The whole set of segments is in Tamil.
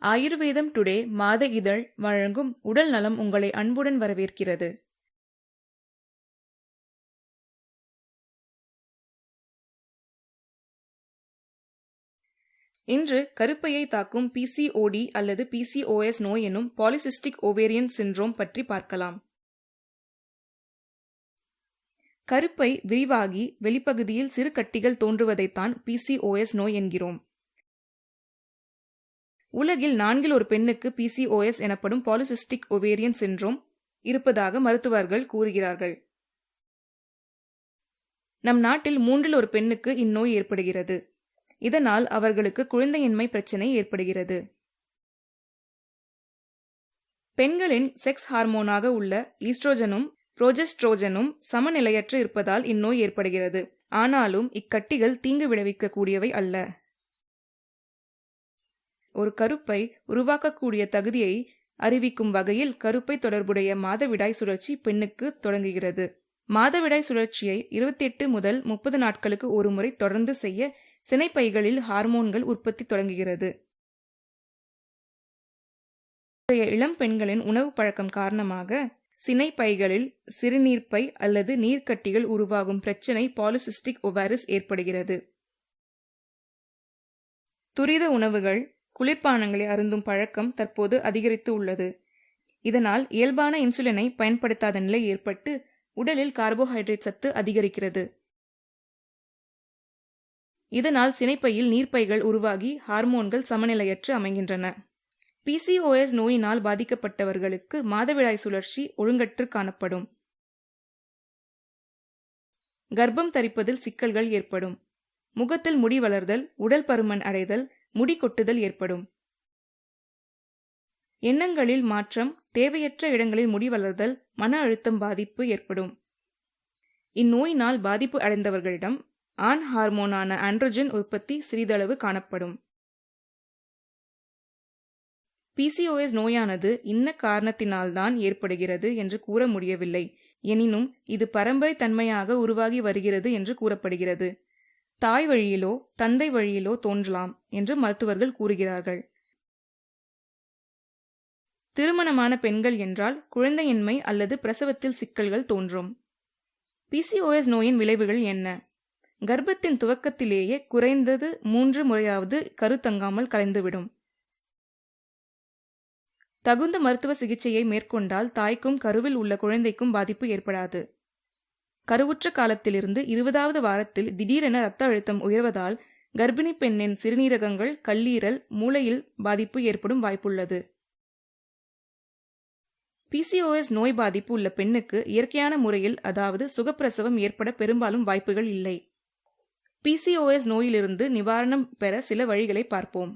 ஆயுர்வேதம் டுடே மாத இதழ் வழங்கும் உடல் நலம் உங்களை அன்புடன் வரவேற்கிறது. இன்று கருப்பையை தாக்கும் PCOD அல்லது PCOS நோய் எனும் பாலிசிஸ்டிக் ஓவேரியன் சிண்ட்ரோம் பற்றி பார்க்கலாம். கருப்பை விரிவாகி வெளிப்பகுதியில் சிறு கட்டிகள் தோன்றுவதைத்தான் PCOS நோய் என்கிறோம். உலகில் 4 ஒரு பெண்ணுக்கு PCOS எனப்படும் பாலிசிஸ்டிக் ஓவேரியன் சிண்ட்ரோம் இருப்பதாக மருத்துவர்கள் கூறுகிறார்கள். நம் நாட்டில் 3 ஒரு பெண்ணுக்கு இந்நோய் ஏற்படுகிறது. இதனால் அவர்களுக்கு குழந்தையின்மை பிரச்சனை ஏற்படுகிறது. பெண்களின் செக்ஸ் ஹார்மோனாக உள்ள ஈஸ்ட்ரோஜனும் புரோஜெஸ்ட்ரோஜனும் சமநிலையற்று இருப்பதால் இந்நோய் ஏற்படுகிறது. ஆனாலும் இக்கட்டிகள் தீங்கு விளைவிக்க கூடியவை அல்ல. ஒரு கருப்பை உருவாக்கக்கூடிய தகுதியை அறிவிக்கும் வகையில் கருப்பை தொடர்புடைய மாதவிடாய் சுழற்சி பெண்ணுக்கு தொடங்குகிறது. மாதவிடாய் சுழற்சியை 28 முதல் 30 நாட்களுக்கு ஒரு முறை தொடர்ந்து செய்ய சினைப்பைகளில் ஹார்மோன்கள் உற்பத்தி தொடங்குகிறது. இளம் பெண்களின் உணவு பழக்கம் காரணமாக சினைப்பைகளில் சிறுநீர்ப்பை அல்லது நீர்க்கட்டிகள் உருவாகும் பிரச்சனை பாலிசிஸ்டிக் ஓவாரிஸ் ஏற்படுகிறது. துரித உணவுகள், குளிர்பானங்களை அருந்தும் பழக்கம் தற்போது அதிகரித்து உள்ளது. இதனால் இயல்பான இன்சுலினை பயன்படுத்தாத நிலை ஏற்பட்டு உடலில் கார்போஹைட்ரேட் சத்து அதிகரிக்கிறது. இதனால் சினைப்பையில் நீர்ப்பைகள் உருவாகி ஹார்மோன்கள் சமநிலையற்று அமைகின்றன. PCOS நோயினால் பாதிக்கப்பட்டவர்களுக்கு மாதவிடாய் சுழற்சி ஒழுங்கற்று காணப்படும். கர்ப்பம் தரிப்பதில் சிக்கல்கள் ஏற்படும். முகத்தில் முடி வளர்தல், உடல் பருமன் அடைதல், முடி கொட்டுதல் ஏற்படும். எண்ணங்களில் மாற்றம், தேவையற்ற இடங்களில் முடி வளர்தல், மன அழுத்தம் பாதிப்பு ஏற்படும். இந்நோயினால் பாதிப்பு அடைந்தவர்களிடம் ஆண் ஹார்மோனான ஆண்ட்ரோஜன் உற்பத்தி சிறிதளவு காணப்படும். PCOS நோயானது இன்ன காரணத்தினால்தான் ஏற்படுகிறது என்று கூற முடியவில்லை. எனினும் இது பரம்பரை தன்மையாக உருவாகி வருகிறது என்று கூறப்படுகிறது. தாய் வழியிலோ தந்தை வழியிலோ தோன்றலாம் என்று மருத்துவர்கள் கூறுகிறார்கள். திருமணமான பெண்கள் என்றால் குழந்தையின்மை அல்லது பிரசவத்தில் சிக்கல்கள் தோன்றும். PCOS நோயின் விளைவுகள் என்ன? கர்ப்பத்தின் துவக்கத்திலேயே குறைந்தது 3 முறையாவது கருத்தங்காமல் கலைந்துவிடும். தகுந்த மருத்துவ சிகிச்சையை மேற்கொண்டால் தாய்க்கும் கருவில் உள்ள குழந்தைக்கும் பாதிப்பு ஏற்படாது. கருவுற்ற காலத்திலிருந்து 20வது வாரத்தில் திடீரென இரத்த அழுத்தம் உயர்வதால் கர்ப்பிணி பெண்ணின் சிறுநீரகங்கள், கல்லீரல், மூளையில் பாதிப்பு ஏற்படும் வாய்ப்புள்ளது. PCOS நோய் பாதிப்பு உள்ள பெண்ணுக்கு இயற்கையான முறையில், அதாவது சுகப்பிரசவம் ஏற்பட பெரும்பாலும் வாய்ப்புகள் இல்லை. PCOS நோயிலிருந்து நிவாரணம் பெற சில வழிகளை பார்ப்போம்.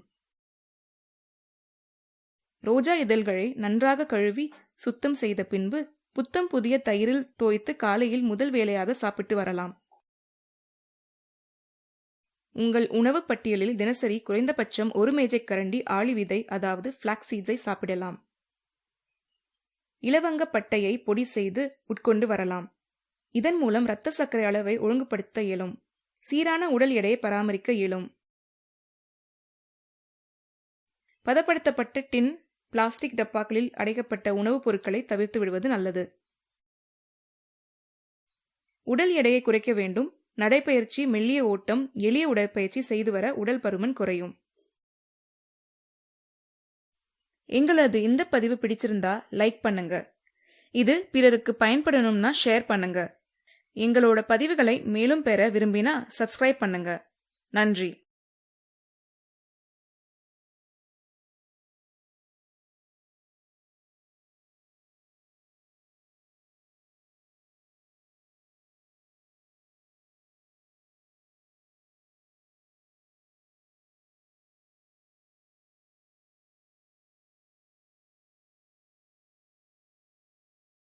ரோஜா இதழ்களை நன்றாக கழுவி சுத்தம் செய்த பின்பு புத்தம் புதிய தயிரில் தோய்த்து காலையில் முதல் வேளையாக சாப்பிட்டு வரலாம். உங்கள் உணவு பட்டியலில் தினசரி குறைந்தபட்சம் 1 மேஜைக்கரண்டி ஆளி விதை, அதாவது ஃபிளாக்ஸ் சீட்ஸை சாப்பிடலாம். இலவங்க பட்டையை பொடி செய்து உட்கொண்டு வரலாம். இதன் மூலம் இரத்த சர்க்கரை அளவை ஒழுங்குபடுத்த இயலும். சீரான உடல் எடையை பராமரிக்க இயலும். பதப்படுத்தப்பட்ட டின், பிளாஸ்டிக் டப்பாக்களில் அடைக்கப்பட்ட உணவுப் பொருட்களை தவிர்த்து விடுவது நல்லது. உடல் எடையை குறைக்க வேண்டும். நடைப்பயிற்சி, மெல்லிய ஓட்டம், எளிய உடற்பயிற்சி செய்து வர உடல் பருமன் குறையும். எங்களது இந்த பதிவு பிடிச்சிருந்தா லைக் பண்ணுங்க. இது பிறருக்கு பயன்படணும்னா ஷேர் பண்ணுங்க. எங்களோட பதிவுகளை மேலும் பெற விரும்பினா சப்ஸ்கிரைப் பண்ணுங்க. நன்றி.